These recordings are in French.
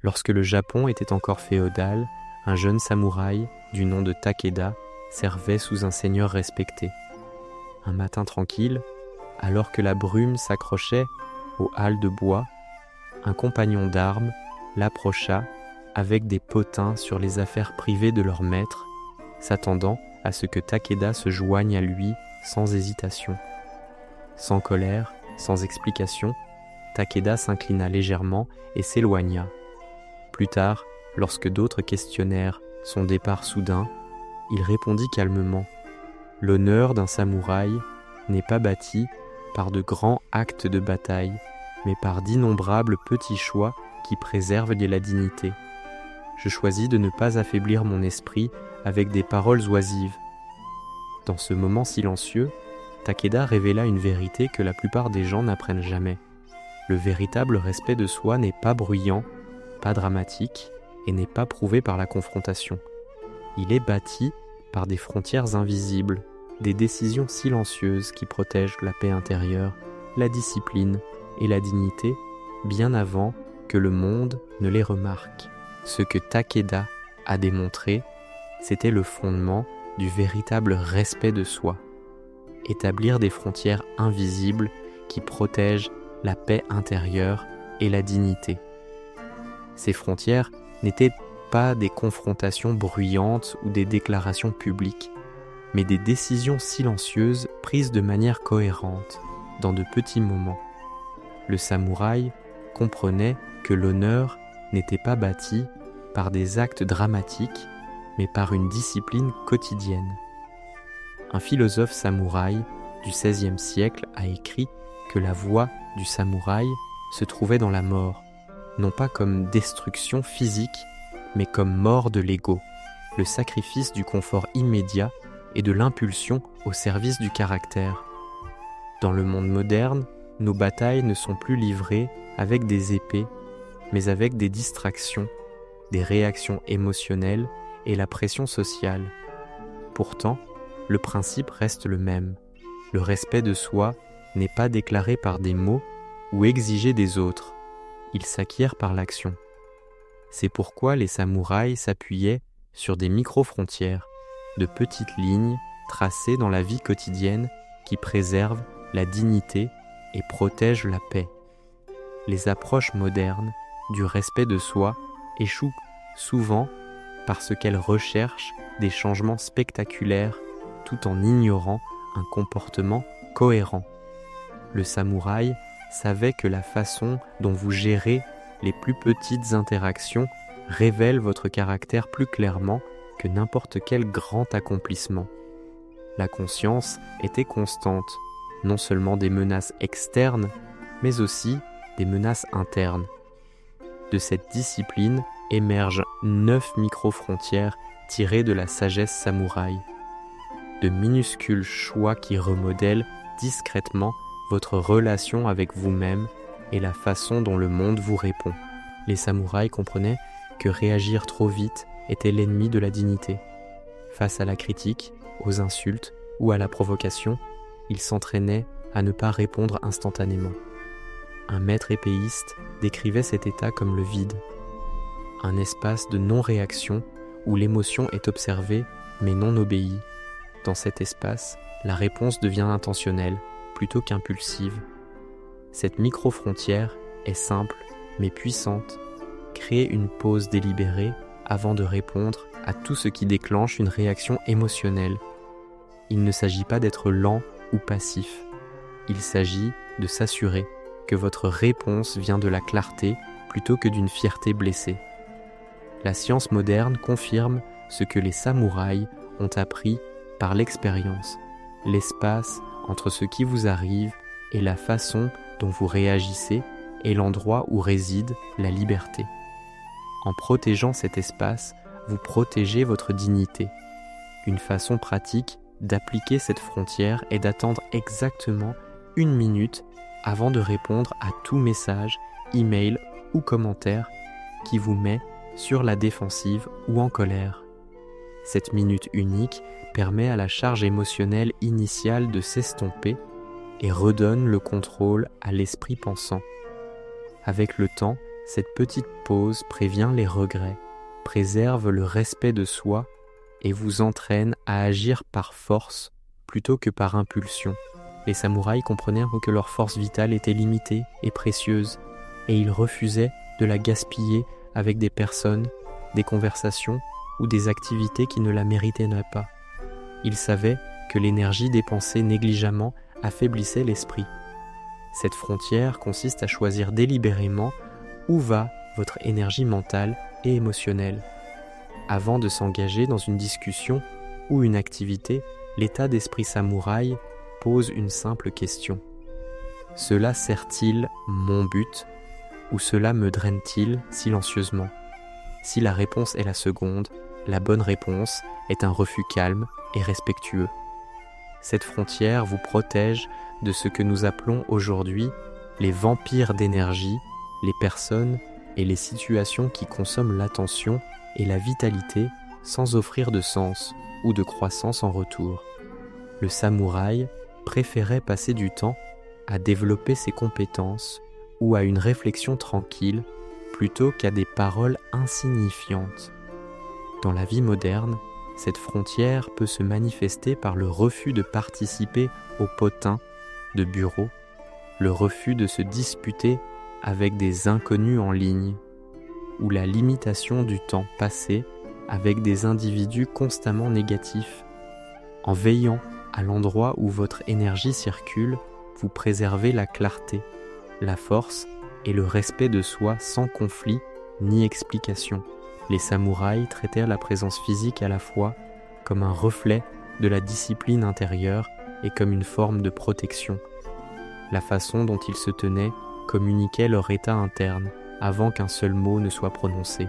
Lorsque le Japon était encore féodal, un jeune samouraï du nom de Takeda servait sous un seigneur respecté. Un matin tranquille, alors que la brume s'accrochait aux halles de bois, un compagnon d'armes l'approcha avec des potins sur les affaires privées de leur maître, s'attendant à ce que Takeda se joigne à lui sans hésitation. Sans colère, sans explication, Takeda s'inclina légèrement et s'éloigna. Plus tard, lorsque d'autres questionnèrent son départ soudain, il répondit calmement : « L'honneur d'un samouraï n'est pas bâti par de grands actes de bataille, mais par d'innombrables petits choix qui préservent la dignité. Je choisis de ne pas affaiblir mon esprit avec des paroles oisives. » Dans ce moment silencieux, Takeda révéla une vérité que la plupart des gens n'apprennent jamais. Le véritable respect de soi n'est pas bruyant, pas dramatique et n'est pas prouvé par la confrontation. Il est bâti par des frontières invisibles, des décisions silencieuses qui protègent la paix intérieure, la discipline et la dignité bien avant que le monde ne les remarque. Ce que Takeda a démontré, c'était le fondement du véritable respect de soi. Établir des frontières invisibles qui protègent la paix intérieure et la dignité. Ces frontières n'étaient pas des confrontations bruyantes ou des déclarations publiques, mais des décisions silencieuses prises de manière cohérente, dans de petits moments. Le samouraï comprenait que l'honneur n'était pas bâti par des actes dramatiques, mais par une discipline quotidienne. Un philosophe samouraï du XVIe siècle a écrit que la voie du samouraï se trouvait dans la mort, non pas comme destruction physique, mais comme mort de l'ego, le sacrifice du confort immédiat et de l'impulsion au service du caractère. Dans le monde moderne, nos batailles ne sont plus livrées avec des épées, mais avec des distractions, des réactions émotionnelles et la pression sociale. Pourtant, le principe reste le même. Le respect de soi n'est pas déclaré par des mots ou exigé des autres. Il s'acquiert par l'action. C'est pourquoi les samouraïs s'appuyaient sur des micro-frontières, de petites lignes tracées dans la vie quotidienne qui préservent la dignité et protègent la paix. Les approches modernes du respect de soi échouent souvent parce qu'elles recherchent des changements spectaculaires tout en ignorant un comportement cohérent. Le samouraï savait que la façon dont vous gérez les plus petites interactions révèle votre caractère plus clairement que n'importe quel grand accomplissement. La conscience était constante, non seulement des menaces externes, mais aussi des menaces internes. De cette discipline émergent 9 micro-frontières tirées de la sagesse samouraï. De minuscules choix qui remodèlent discrètement votre relation avec vous-même et la façon dont le monde vous répond. Les samouraïs comprenaient que réagir trop vite était l'ennemi de la dignité. Face à la critique, aux insultes ou à la provocation, ils s'entraînaient à ne pas répondre instantanément. Un maître épéiste décrivait cet état comme le vide, un espace de non-réaction où l'émotion est observée mais non obéie. Dans cet espace, la réponse devient intentionnelle plutôt qu'impulsive. Cette micro-frontière est simple mais puissante. Créer une pause délibérée avant de répondre à tout ce qui déclenche une réaction émotionnelle. Il ne s'agit pas d'être lent ou passif. Il s'agit de s'assurer que votre réponse vient de la clarté plutôt que d'une fierté blessée. La science moderne confirme ce que les samouraïs ont appris par l'expérience, l'espace entre ce qui vous arrive et la façon dont vous réagissez est l'endroit où réside la liberté. En protégeant cet espace, vous protégez votre dignité. Une façon pratique d'appliquer cette frontière est d'attendre exactement 1 minute avant de répondre à tout message, email ou commentaire qui vous met sur la défensive ou en colère. Cette minute unique permet à la charge émotionnelle initiale de s'estomper et redonne le contrôle à l'esprit pensant. Avec le temps, Cette petite pause prévient les regrets, préserve le respect de soi et vous entraîne à agir par force plutôt que par impulsion. Les samouraïs comprenèrent que leur force vitale était limitée et précieuse, et ils refusaient de la gaspiller avec des personnes, des conversations ou des activités qui ne la méritaient pas. Ils savaient que l'énergie dépensée négligemment affaiblissait l'esprit. Cette frontière consiste à choisir délibérément où va votre énergie mentale et émotionnelle. Avant de s'engager dans une discussion ou une activité, l'état d'esprit samouraï pose une simple question. Cela sert-il mon but ou cela me draine-t-il silencieusement? Si la réponse est la seconde, la bonne réponse est un refus calme et respectueux. Cette frontière vous protège de ce que nous appelons aujourd'hui les vampires d'énergie, les personnes et les situations qui consomment l'attention et la vitalité sans offrir de sens ou de croissance en retour. Le samouraï préférait passer du temps à développer ses compétences ou à une réflexion tranquille plutôt qu'à des paroles insignifiantes. Dans la vie moderne, cette frontière peut se manifester par le refus de participer au potin de bureau, le refus de se disputer avec des inconnus en ligne, ou la limitation du temps passé avec des individus constamment négatifs. En veillant à l'endroit où votre énergie circule, vous préservez la clarté, la force et le respect de soi sans conflit ni explication. Les samouraïs traitèrent la présence physique à la fois comme un reflet de la discipline intérieure et comme une forme de protection. La façon dont ils se tenaient communiquait leur état interne avant qu'un seul mot ne soit prononcé.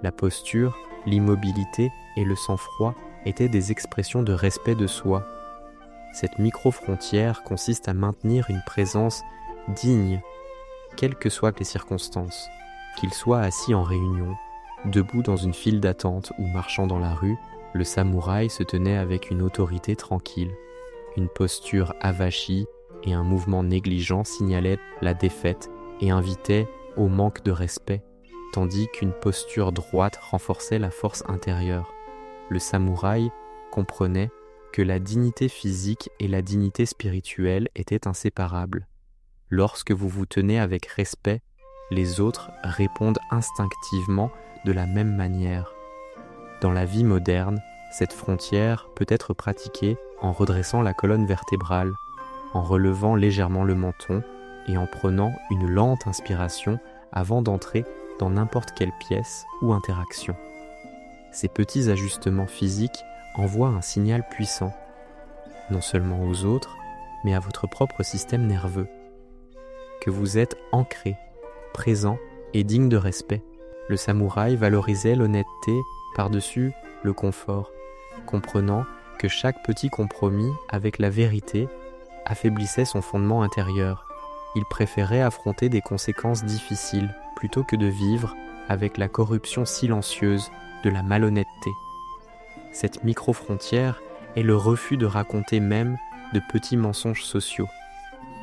La posture, l'immobilité et le sang-froid étaient des expressions de respect de soi. Cette micro-frontière consiste à maintenir une présence digne, quelles que soient les circonstances. Qu'il soit assis en réunion, debout dans une file d'attente ou marchant dans la rue, le samouraï se tenait avec une autorité tranquille. Une posture avachie et un mouvement négligent signalaient la défaite et invitaient au manque de respect, tandis qu'une posture droite renforçait la force intérieure. Le samouraï comprenait que la dignité physique et la dignité spirituelle étaient inséparables. Lorsque vous vous tenez avec respect, les autres répondent instinctivement de la même manière. Dans la vie moderne, cette frontière peut être pratiquée en redressant la colonne vertébrale, en relevant légèrement le menton et en prenant une lente inspiration avant d'entrer dans n'importe quelle pièce ou interaction. Ces petits ajustements physiques envoient un signal puissant, non seulement aux autres, mais à votre propre système nerveux, que vous êtes ancré, présent et digne de respect. Le samouraï valorisait l'honnêteté par-dessus le confort, comprenant que chaque petit compromis avec la vérité affaiblissait son fondement intérieur. Il préférait affronter des conséquences difficiles plutôt que de vivre avec la corruption silencieuse de la malhonnêteté. Cette micro-frontière est le refus de raconter même de petits mensonges sociaux.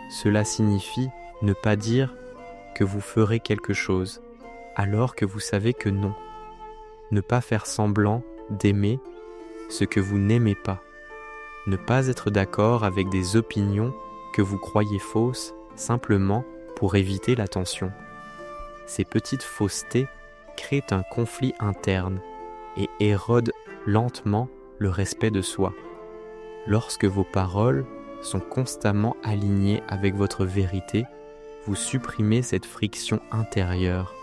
Cela signifie ne pas dire que vous ferez quelque chose, alors que vous savez que non. Ne pas faire semblant d'aimer ce que vous n'aimez pas. Ne pas être d'accord avec des opinions que vous croyez fausses simplement pour éviter la tension. Ces petites faussetés créent un conflit interne et érodent lentement le respect de soi. Lorsque vos paroles sont constamment alignées avec votre vérité, vous supprimez cette friction intérieure.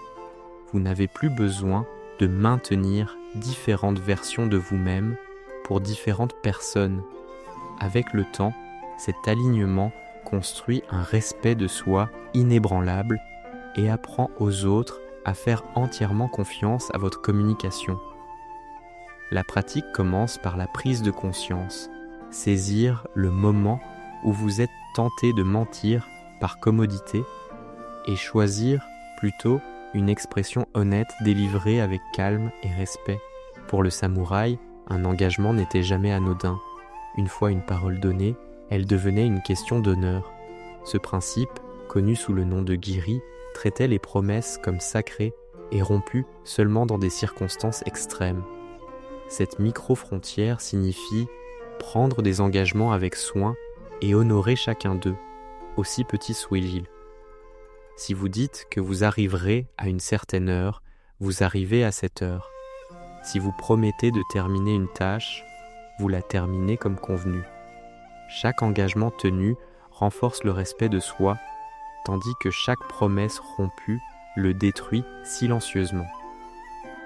Vous n'avez plus besoin de maintenir différentes versions de vous-même pour différentes personnes. Avec le temps, cet alignement construit un respect de soi inébranlable et apprend aux autres à faire entièrement confiance à votre communication. La pratique commence par la prise de conscience, saisir le moment où vous êtes tenté de mentir par commodité et choisir plutôt une expression honnête délivrée avec calme et respect. Pour le samouraï, un engagement n'était jamais anodin. Une fois une parole donnée, elle devenait une question d'honneur. Ce principe, connu sous le nom de giri, traitait les promesses comme sacrées et rompues seulement dans des circonstances extrêmes. Cette micro-frontière signifie prendre des engagements avec soin et honorer chacun d'eux, aussi petit soit-il. Si vous dites que vous arriverez à une certaine heure, vous arrivez à cette heure. Si vous promettez de terminer une tâche, vous la terminez comme convenu. Chaque engagement tenu renforce le respect de soi, tandis que chaque promesse rompue le détruit silencieusement.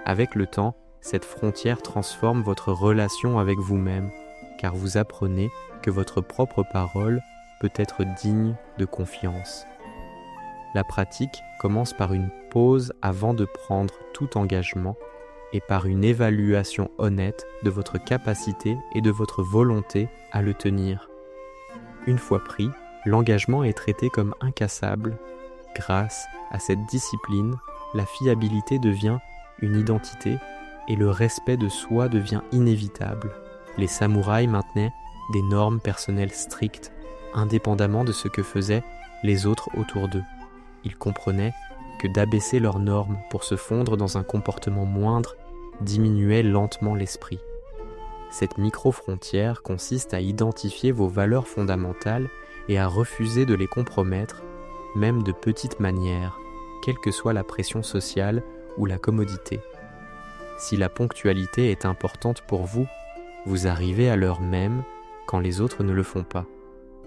Avec le temps, cette frontière transforme votre relation avec vous-même, car vous apprenez que votre propre parole peut être digne de confiance. La pratique commence par une pause avant de prendre tout engagement et par une évaluation honnête de votre capacité et de votre volonté à le tenir. Une fois pris, l'engagement est traité comme incassable. Grâce à cette discipline, la fiabilité devient une identité et le respect de soi devient inévitable. Les samouraïs maintenaient des normes personnelles strictes, indépendamment de ce que faisaient les autres autour d'eux. Ils comprenaient que d'abaisser leurs normes pour se fondre dans un comportement moindre diminuait lentement l'esprit. Cette micro-frontière consiste à identifier vos valeurs fondamentales et à refuser de les compromettre, même de petites manières, quelle que soit la pression sociale ou la commodité. Si la ponctualité est importante pour vous, vous arrivez à l'heure même quand les autres ne le font pas.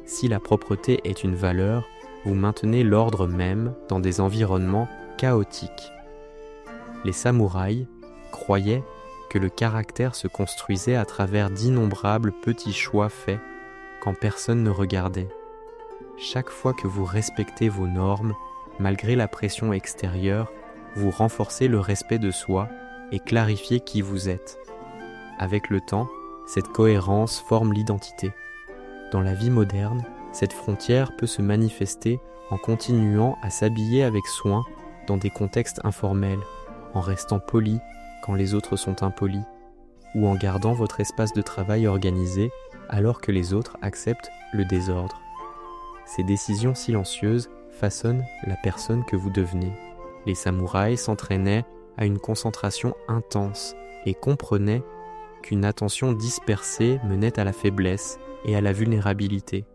Si la propreté est une valeur, vous maintenez l'ordre même dans des environnements chaotiques. Les samouraïs croyaient que le caractère se construisait à travers d'innombrables petits choix faits quand personne ne regardait. Chaque fois que vous respectez vos normes, malgré la pression extérieure, vous renforcez le respect de soi et clarifiez qui vous êtes. Avec le temps, cette cohérence forme l'identité. Dans la vie moderne, cette frontière peut se manifester en continuant à s'habiller avec soin dans des contextes informels, en restant poli quand les autres sont impolis, ou en gardant votre espace de travail organisé alors que les autres acceptent le désordre. Ces décisions silencieuses façonnent la personne que vous devenez. Les samouraïs s'entraînaient à une concentration intense et comprenaient qu'une attention dispersée menait à la faiblesse et à la vulnérabilité.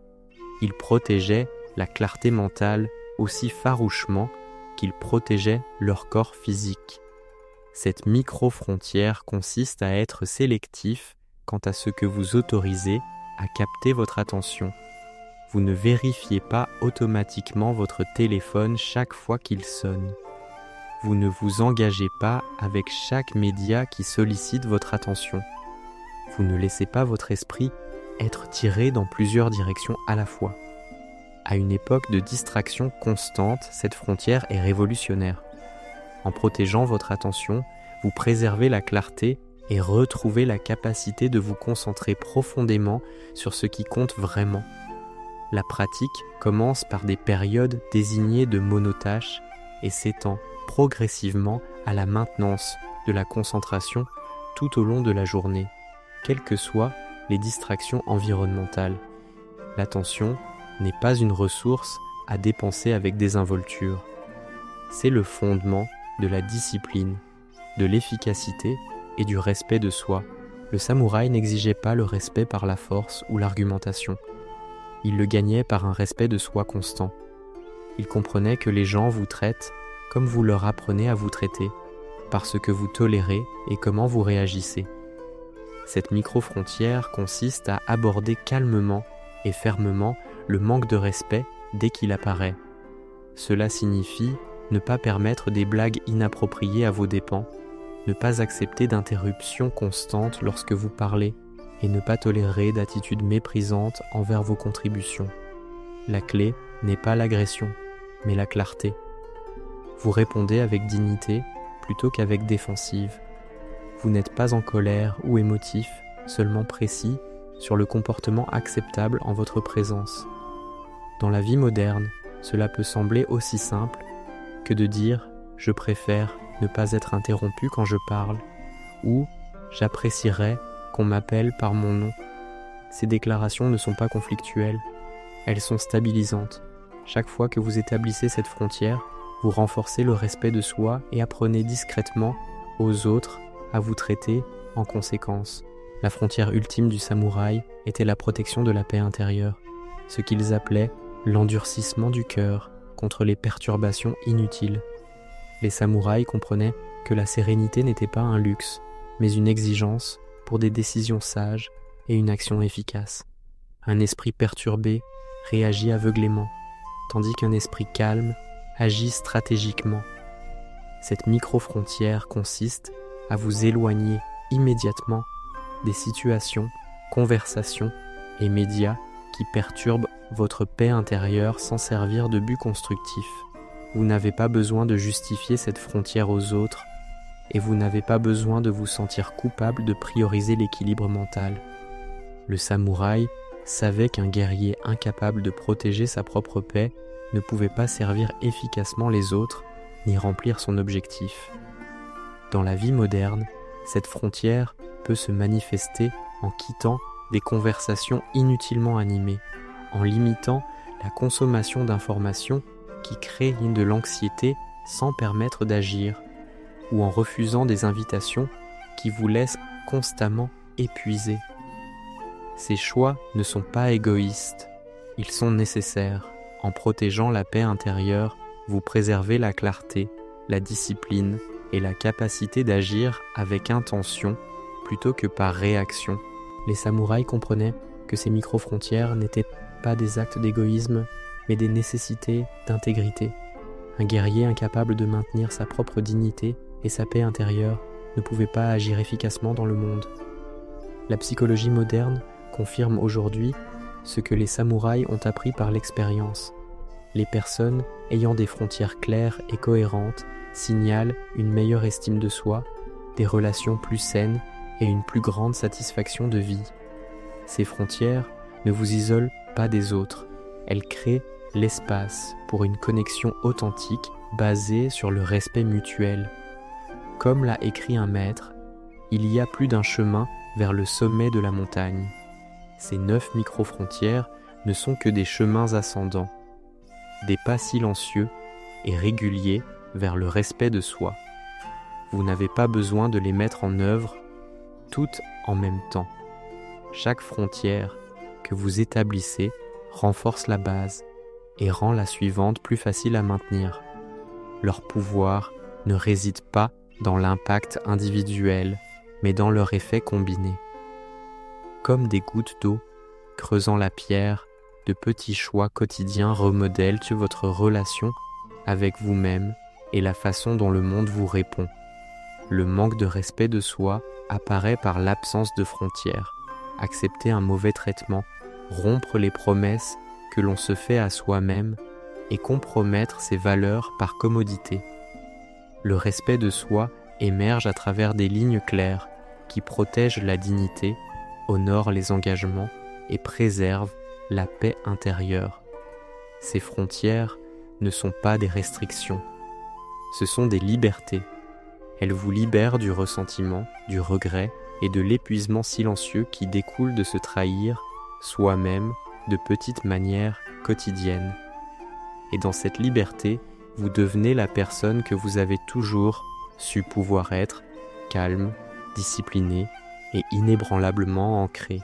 Ils protégeaient la clarté mentale aussi farouchement qu'ils protégeaient leur corps physique. Cette micro-frontière consiste à être sélectif quant à ce que vous autorisez à capter votre attention. Vous ne vérifiez pas automatiquement votre téléphone chaque fois qu'il sonne. Vous ne vous engagez pas avec chaque média qui sollicite votre attention. Vous ne laissez pas votre esprit être tiré dans plusieurs directions à la fois. À une époque de distraction constante, cette frontière est révolutionnaire. En protégeant votre attention, vous préservez la clarté et retrouvez la capacité de vous concentrer profondément sur ce qui compte vraiment. La pratique commence par des périodes désignées de monotâches et s'étend progressivement à la maintenance de la concentration tout au long de la journée, quelles que soient les distractions environnementales. L'attention n'est pas une ressource à dépenser avec désinvolture. C'est le fondement de la discipline, de l'efficacité et du respect de soi. Le samouraï n'exigeait pas le respect par la force ou l'argumentation. Il le gagnait par un respect de soi constant. Il comprenait que les gens vous traitent comme vous leur apprenez à vous traiter, parce que vous tolérez et comment vous réagissez. Cette micro-frontière consiste à aborder calmement et fermement le manque de respect dès qu'il apparaît. Cela signifie ne pas permettre des blagues inappropriées à vos dépens, ne pas accepter d'interruptions constantes lorsque vous parlez et ne pas tolérer d'attitudes méprisantes envers vos contributions. La clé n'est pas l'agression, mais la clarté. Vous répondez avec dignité plutôt qu'avec défensive. Vous n'êtes pas en colère ou émotif, seulement précis sur le comportement acceptable en votre présence. Dans la vie moderne, cela peut sembler aussi simple que de dire « je préfère ne pas être interrompu quand je parle » ou « j'apprécierais qu'on m'appelle par mon nom ». Ces déclarations ne sont pas conflictuelles, elles sont stabilisantes. Chaque fois que vous établissez cette frontière, vous renforcez le respect de soi et apprenez discrètement aux autres à vous traiter en conséquence. La frontière ultime du samouraï était la protection de la paix intérieure, ce qu'ils appelaient l'endurcissement du cœur contre les perturbations inutiles. Les samouraïs comprenaient que la sérénité n'était pas un luxe, mais une exigence pour des décisions sages et une action efficace. Un esprit perturbé réagit aveuglément, tandis qu'un esprit calme agit stratégiquement. Cette micro-frontière consiste à vous éloigner immédiatement des situations, conversations et médias qui perturbent votre paix intérieure sans servir de but constructif. Vous n'avez pas besoin de justifier cette frontière aux autres et vous n'avez pas besoin de vous sentir coupable de prioriser l'équilibre mental. Le samouraï savait qu'un guerrier incapable de protéger sa propre paix ne pouvait pas servir efficacement les autres ni remplir son objectif. Dans la vie moderne, cette frontière peut se manifester en quittant des conversations inutilement animées, en limitant la consommation d'informations qui créent de l'anxiété sans permettre d'agir, ou en refusant des invitations qui vous laissent constamment épuisés. Ces choix ne sont pas égoïstes, ils sont nécessaires. En protégeant la paix intérieure, vous préservez la clarté, la discipline et la capacité d'agir avec intention plutôt que par réaction. Les samouraïs comprenaient que ces micro-frontières n'étaient pas des actes d'égoïsme, mais des nécessités d'intégrité. Un guerrier incapable de maintenir sa propre dignité et sa paix intérieure ne pouvait pas agir efficacement dans le monde. La psychologie moderne confirme aujourd'hui ce que les samouraïs ont appris par l'expérience. Les personnes ayant des frontières claires et cohérentes signalent une meilleure estime de soi, des relations plus saines et une plus grande satisfaction de vie. Ces frontières ne vous isolent pas des autres, elles créent l'espace pour une connexion authentique basée sur le respect mutuel. Comme l'a écrit un maître, il y a plus d'un chemin vers le sommet de la montagne. Ces 9 micro-frontières ne sont que des chemins ascendants, des pas silencieux et réguliers vers le respect de soi. Vous n'avez pas besoin de les mettre en œuvre toutes en même temps. Chaque frontière que vous établissez renforce la base et rend la suivante plus facile à maintenir. Leur pouvoir ne réside pas dans l'impact individuel, mais dans leur effet combiné. Comme des gouttes d'eau creusant la pierre, de petits choix quotidiens remodèlent votre relation avec vous-même et la façon dont le monde vous répond. Le manque de respect de soi apparaît par l'absence de frontières. Accepter un mauvais traitement, rompre les promesses que l'on se fait à soi-même et compromettre ses valeurs par commodité. Le respect de soi émerge à travers des lignes claires qui protègent la dignité, honorent les engagements et préservent la paix intérieure. Ces frontières ne sont pas des restrictions, ce sont des libertés. Elles vous libèrent du ressentiment, du regret et de l'épuisement silencieux qui découle de se trahir soi-même de petites manières quotidiennes. Et dans cette liberté, vous devenez la personne que vous avez toujours su pouvoir être, calme, disciplinée et inébranlablement ancrée.